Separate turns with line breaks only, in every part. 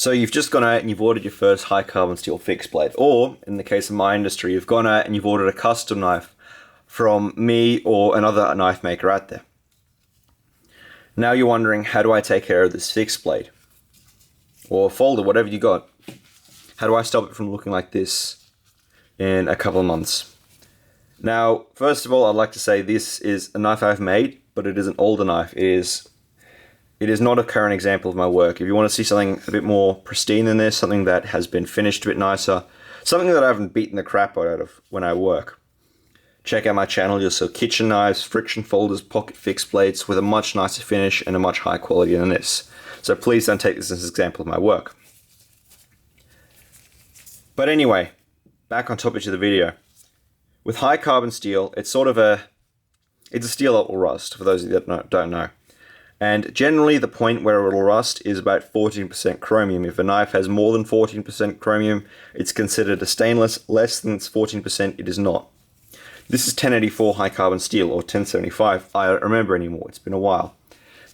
So you've just gone out and you've ordered your first high carbon steel fixed blade, or in the case of my industry, you've gone out and you've ordered a custom knife from me or another knife maker out there. Now you're wondering, how do I take care of this fixed blade? Or folder, whatever you got. How do I stop it from looking like this in a couple of months? Now, first of all, I'd like to say this is a knife I've made, but it is an older knife. It is not a current example of my work. If you want to see something a bit more pristine than this, something that has been finished a bit nicer, something that I haven't beaten the crap out of when I work, check out my channel. You'll see kitchen knives, friction folders, pocket fixed blades with a much nicer finish and a much higher quality than this. So please don't take this as an example of my work. But anyway, back on topic of the video. With high carbon steel, it's a steel that will rust, for those of you that don't know. And generally the point where it will rust is about 14% chromium. If a knife has more than 14% chromium, it's considered a stainless. Less than 14%, it is not. This is 1084 high carbon steel, or 1075. I don't remember anymore, it's been a while.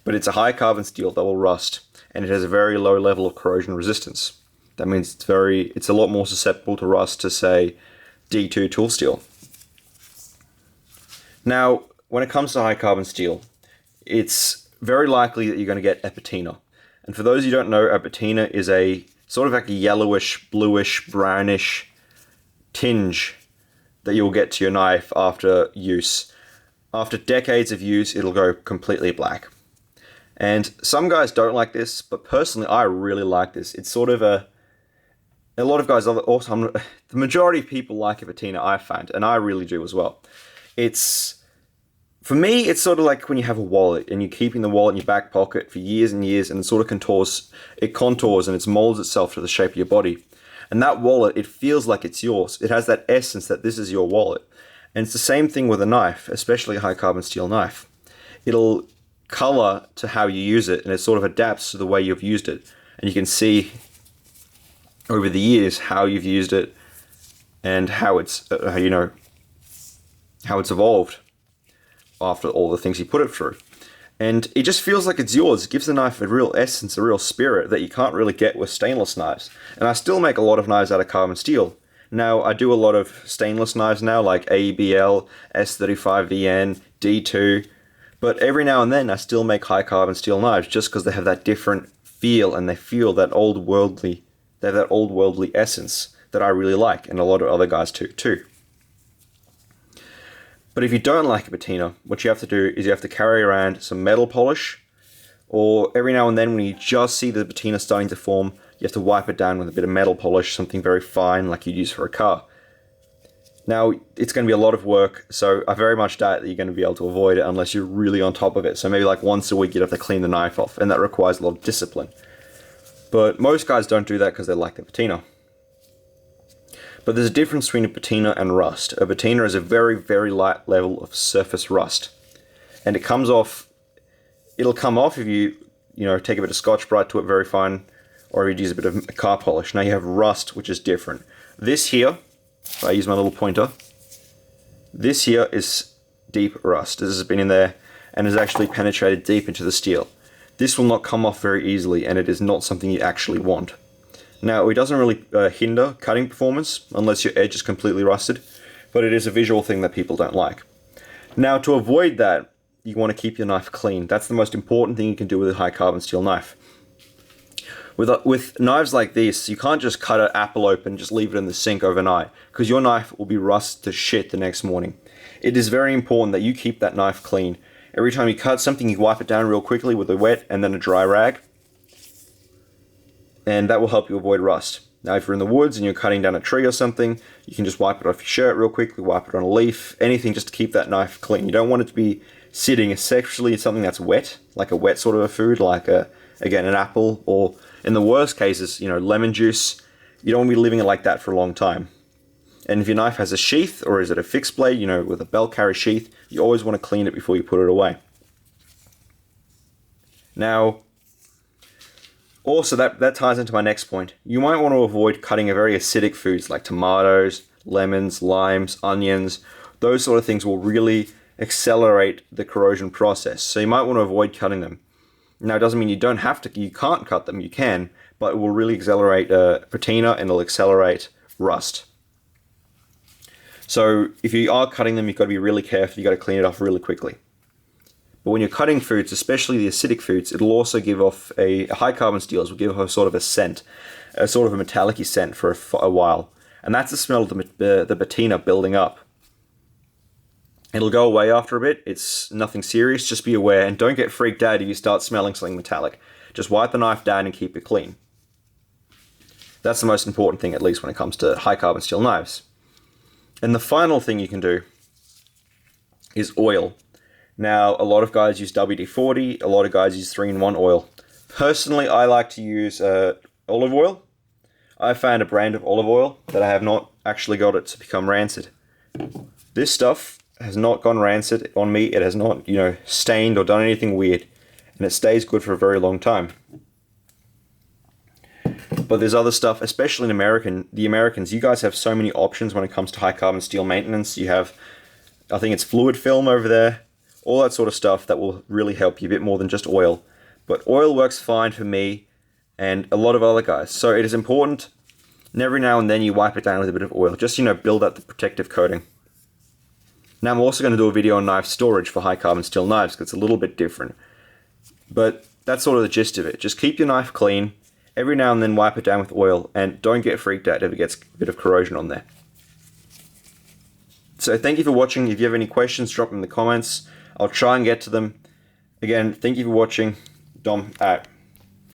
But it's a high carbon steel that will rust, and it has a very low level of corrosion resistance. That means it's a lot more susceptible to rust to, say, D2 tool steel. Now, when it comes to high carbon steel, it's very likely that you're going to get a patina. And for those who don't know, a patina is a sort of like a yellowish, bluish, brownish tinge that you'll get to your knife after use. After decades of use, it'll go completely black. And some guys don't like this, but personally, I really like this. It's sort of a lot of guys also, the majority of people like a patina, I find, and I really do as well. For me, it's sort of like when you have a wallet and you're keeping the wallet in your back pocket for years and years, and it sort of contours and it molds itself to the shape of your body. And that wallet, it feels like it's yours. It has that essence that this is your wallet. And it's the same thing with a knife, especially a high carbon steel knife. It'll color to how you use it, and it sort of adapts to the way you've used it. And you can see over the years how you've used it and how it's evolved after all the things you put it through. And it just feels like it's yours. It gives the knife a real essence, a real spirit that you can't really get with stainless knives. And I still make a lot of knives out of carbon steel. Now, I do a lot of stainless knives now, like AEBL, S35VN, D2, but every now and then I still make high carbon steel knives just because they have that different feel, and they feel that old worldly essence that I really like, and a lot of other guys too. But if you don't like a patina, what you have to do is you have to carry around some metal polish, or every now and then when you just see the patina starting to form, you have to wipe it down with a bit of metal polish, something very fine like you'd use for a car. Now, it's going to be a lot of work, so I very much doubt that you're going to be able to avoid it unless you're really on top of it. So maybe like once a week you'd have to clean the knife off, and that requires a lot of discipline. But most guys don't do that because they like the patina. But there's a difference between a patina and rust. A patina is a very, very light level of surface rust. And it'll come off if you take a bit of Scotch-Brite to it very fine, or if you use a bit of car polish. Now you have rust, which is different. This here, if I use my little pointer, this here is deep rust. This has been in there and has actually penetrated deep into the steel. This will not come off very easily, and it is not something you actually want. Now, it doesn't really hinder cutting performance unless your edge is completely rusted, but it is a visual thing that people don't like. Now, to avoid that, you want to keep your knife clean. That's the most important thing you can do with a high carbon steel knife. With knives like this, you can't just cut an apple open and just leave it in the sink overnight, because your knife will be rusted to shit the next morning. It is very important that you keep that knife clean. Every time you cut something, you wipe it down real quickly with a wet and then a dry rag, and that will help you avoid rust. Now, if you're in the woods and you're cutting down a tree or something, you can just wipe it off your shirt real quickly, wipe it on a leaf, anything just to keep that knife clean. You don't want it to be sitting, especially something that's wet, like a wet sort of a food, like again, an apple, or in the worst cases, lemon juice. You don't want to be leaving it like that for a long time. And if your knife has a sheath, or is it a fixed blade, with a belt carry sheath, you always want to clean it before you put it away. Now, also that ties into my next point. You might want to avoid cutting a very acidic foods like tomatoes, lemons, limes, onions. Those sort of things will really accelerate the corrosion process. So you might want to avoid cutting them. Now, it doesn't mean you don't have to, you can't cut them, you can, but it will really accelerate patina and it'll accelerate rust. So if you are cutting them, you've got to be really careful, you've got to clean it off really quickly. But when you're cutting foods, especially the acidic foods, it'll also give off high carbon steels will give off a sort of a scent, a sort of a metallic-y scent for a while. And that's the smell of the patina building up. It'll go away after a bit. It's nothing serious. Just be aware and don't get freaked out if you start smelling something metallic. Just wipe the knife down and keep it clean. That's the most important thing, at least when it comes to high carbon steel knives. And the final thing you can do is oil. Now, a lot of guys use WD-40. A lot of guys use 3-in-1 oil. Personally, I like to use olive oil. I found a brand of olive oil that I have not actually got it to become rancid. This stuff has not gone rancid on me. It has not, stained or done anything weird. And it stays good for a very long time. But there's other stuff, especially in the Americans, you guys have so many options when it comes to high carbon steel maintenance. You have, I think it's fluid film over there, all that sort of stuff that will really help you a bit more than just oil. But oil works fine for me and a lot of other guys. So it is important, and every now and then you wipe it down with a bit of oil, just, build up the protective coating. Now I'm also going to do a video on knife storage for high carbon steel knives, because it's a little bit different. But that's sort of the gist of it. Just keep your knife clean, every now and then wipe it down with oil, and don't get freaked out if it gets a bit of corrosion on there. So thank you for watching. If you have any questions, drop them in the comments. I'll try and get to them. Again, thank you for watching. Dom out.